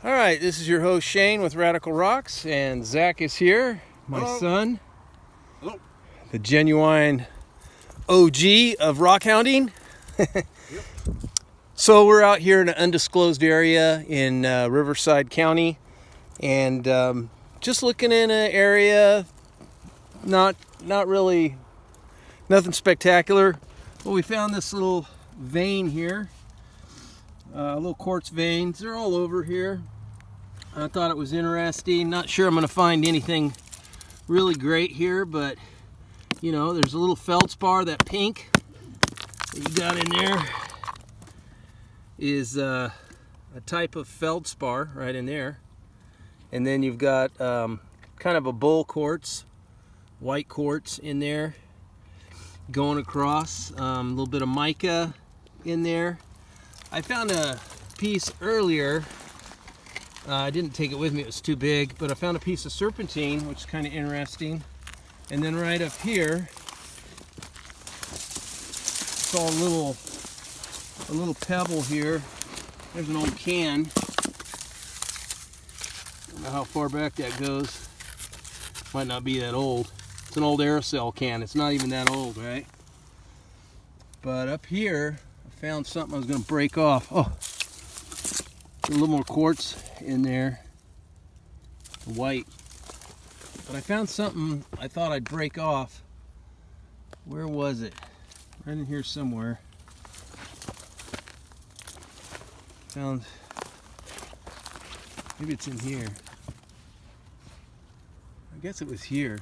All right, this is your host Shane with Radical Rocks, and Zach is here, my son. Hello. The genuine OG of rockhounding. Yep. So we're out here in an undisclosed area in Riverside County, and just looking in an area, not really nothing spectacular. Well, we found this little vein here, little quartz veins. They're all over here. I thought it was interesting. Not sure I'm going to find anything really great here, but you know, there's a little feldspar. That pink that you got in there is a type of feldspar right in there. And then you've got kind of a bull quartz, white quartz in there going across, a little bit of mica in there. I found a piece earlier. I didn't take it with me, it was too big, but I found a piece of serpentine, which is kind of interesting. And then right up here, saw a little pebble here. There's an old can. Don't know how far back that goes. Might not be that old. It's an old aerosol can. It's not even that old, right? But up here, I found something I was going to break off. Oh, a little more quartz in there, white. But I found something I thought I'd break off. Where was it? Right in here somewhere. Found, maybe it's in here. I guess it was here.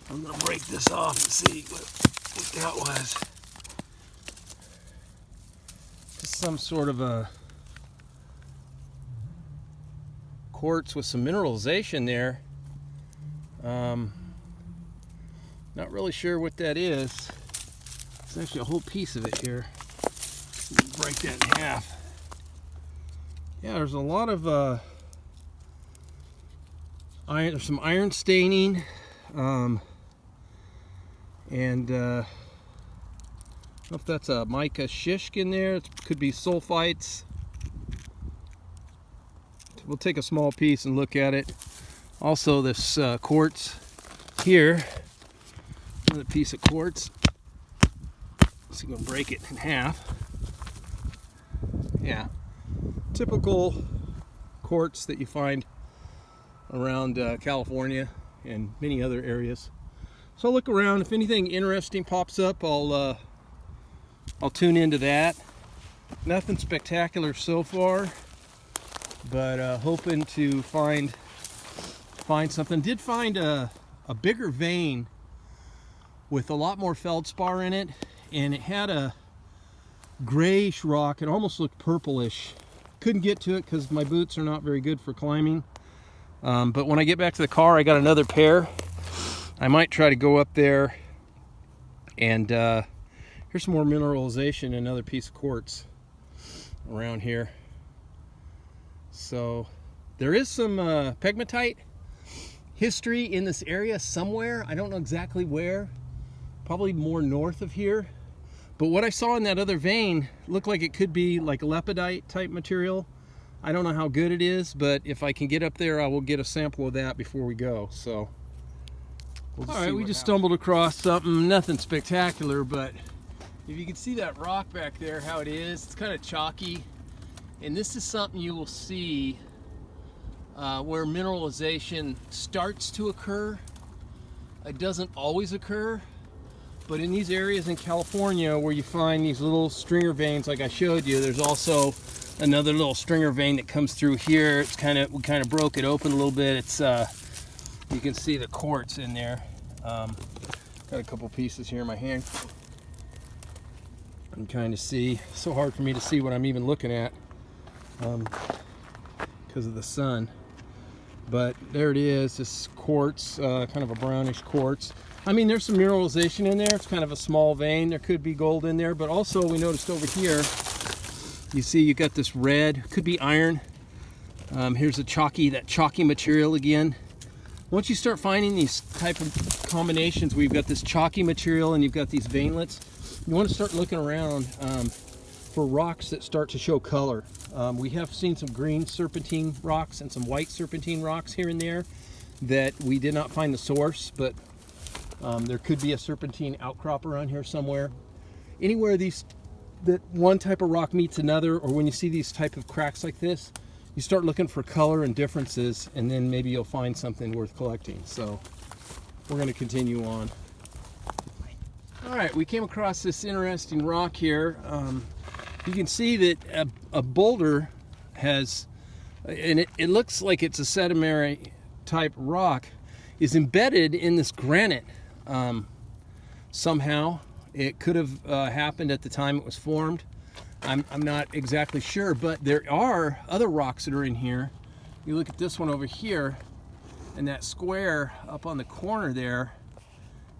I'm gonna break this off and see what that was. Just some sort of a quartz with some mineralization there. Not really sure what that is. There's actually a whole piece of it here. Break that in half. Yeah, there's a lot of iron. There's some iron staining, and I don't know if that's a mica shishk in there. It could be sulfites. We'll take a small piece and look at it. Also, this quartz here, another piece of quartz. So I'm gonna break it in half. Yeah, typical quartz that you find around California and many other areas. So I'll look around. If anything interesting pops up, I'll tune into that. Nothing spectacular so far, but hoping to find something. Did find a bigger vein with a lot more feldspar in it, and it had a grayish rock. It almost looked purplish. Couldn't get to it because my boots are not very good for climbing, but when I get back to the car, I got another pair. I might try to go up there, and here's some more mineralization, another piece of quartz around here. So there is some pegmatite history in this area somewhere. I don't know exactly where, probably more north of here. But what I saw in that other vein looked like it could be like lepidite type material. I don't know how good it is, but if I can get up there, I will get a sample of that before we go. So all right, we just stumbled across something, nothing spectacular, but if you can see that rock back there, how it is, it's kind of chalky. And this is something you will see where mineralization starts to occur. It doesn't always occur, but in these areas in California where you find these little stringer veins like I showed you, there's also another little stringer vein that comes through here. It's we kind of broke it open a little bit. It's you can see the quartz in there. Got a couple pieces here in my hand. You can kind of see. It's so hard for me to see what I'm even looking at because of the sun. But there it is, this quartz, kind of a brownish quartz. I mean, there's some mineralization in there. It's kind of a small vein. There could be gold in there, but also we noticed over here, you see you got this red, could be iron. Here's that chalky material again. Once you start finding these type of combinations where you've got this chalky material and you've got these veinlets, you want to start looking around for rocks that start to show color. We have seen some green serpentine rocks and some white serpentine rocks here and there that we did not find the source, but there could be a serpentine outcrop around here somewhere. Anywhere that one type of rock meets another, or when you see these type of cracks like this, you start looking for color and differences, and then maybe you'll find something worth collecting. So we're going to continue on. All right, we came across this interesting rock here. You can see that a boulder has, and it looks like it's a sedimentary type rock, is embedded in this granite somehow. It could have happened at the time it was formed. I'm not exactly sure, but there are other rocks that are in here. You look at this one over here, and that square up on the corner there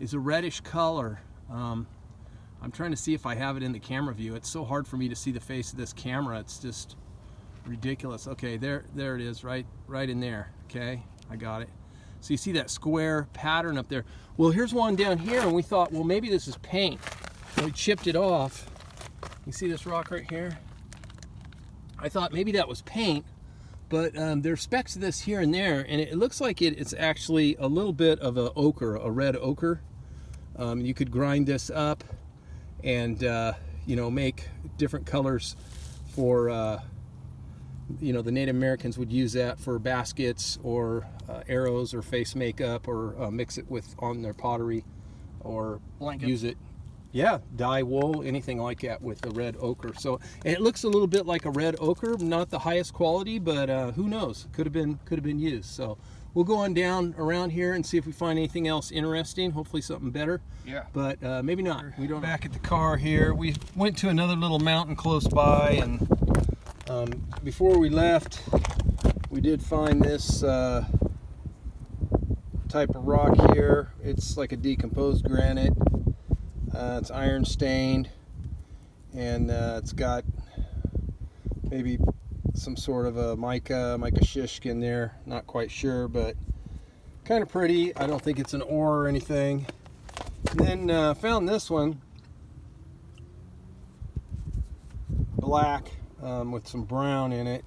is a reddish color. I'm trying to see if I have it in the camera view. It's so hard for me to see the face of this camera. It's just ridiculous. Okay, there it is, right in there. Okay, I got it. So you see that square pattern up there. Well, here's one down here, and we thought, well, maybe this is paint. And we chipped it off. You see this rock right here? I thought maybe that was paint, but there's specks of this here and there, and it looks like it's actually a little bit of a ochre, a red ochre. You could grind this up and you know, make different colors for you know, the Native Americans would use that for baskets or arrows or face makeup, or mix it with on their pottery, or blanket. Use it, yeah, dye wool, anything like that with the red ochre. So, and it looks a little bit like a red ochre, not the highest quality, but who knows, could have been used. So we'll go on down around here and see if we find anything else interesting, hopefully something better. Yeah, but maybe not. We don't. Back at the car here, we went to another little mountain close by, and before we left, we did find this type of rock here. It's like a decomposed granite. It's iron stained, and it's got maybe some sort of a mica shishk in there. Not quite sure, but kind of pretty. I don't think it's an ore or anything. And then found this one, black, with some brown in it,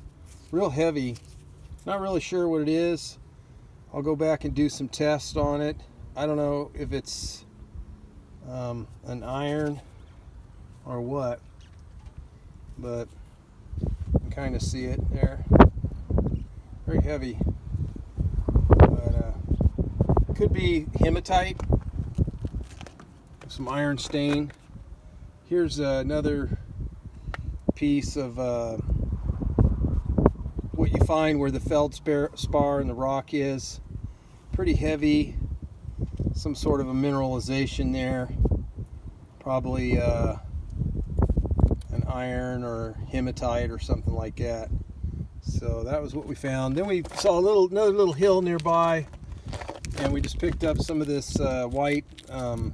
real heavy. Not really sure what it is. I'll go back and do some tests on it. I don't know if it's an iron or what, but you can kind of see it there. Very heavy, but could be hematite, some iron stain. Here's another piece of what you find where the feldspar in the rock is. Pretty heavy, some sort of a mineralization there, probably an iron or hematite or something like that. So that was what we found. Then we saw another little hill nearby, and we just picked up some of this white kind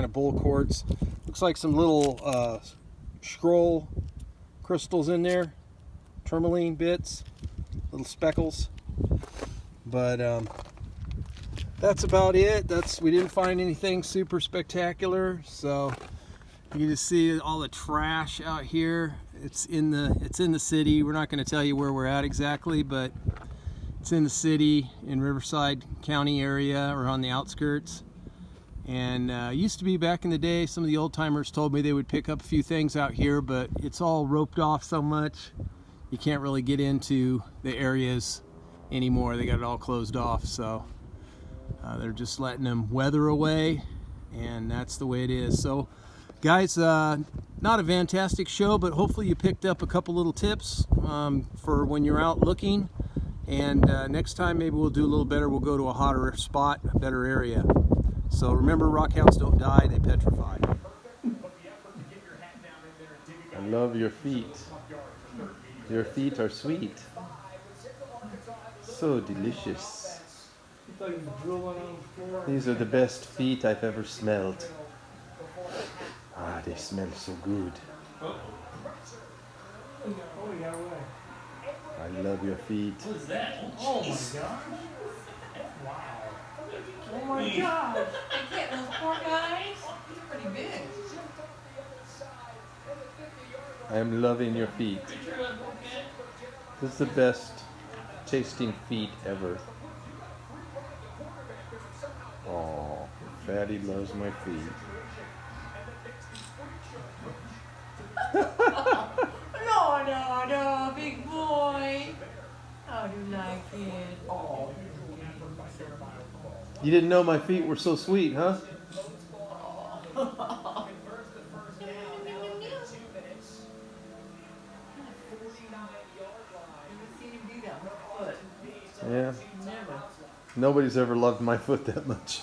of bull quartz. Looks like some little scroll crystals in there, tourmaline bits, little speckles. But that's about it. We didn't find anything super spectacular. So you can just see all the trash out here. It's in the city. We're not going to tell you where we're at exactly, but it's in the city, in Riverside County area, or on the outskirts. And used to be back in the day, some of the old timers told me they would pick up a few things out here, but it's all roped off so much you can't really get into the areas anymore. They got it all closed off, so they're just letting them weather away, and that's the way it is. So guys, not a fantastic show, but hopefully you picked up a couple little tips for when you're out looking. And next time maybe we'll do a little better. We'll go to a hotter spot, a better area. So remember, rockhounds don't die, they petrify. I love your feet. Your feet are sweet. So delicious. These are the best feet I've ever smelled. Ah, they smell so good. I love your feet. What is that? Oh my gosh. Wow. Oh my gosh. I can't, those poor guys. He's pretty big. I am loving your feet. This is the best tasting feet ever. Oh, Fatty loves my feet. No, big boy. How do you like it? Oh, You didn't know my feet were so sweet, huh? Yeah. Never. Nobody's ever loved my foot that much.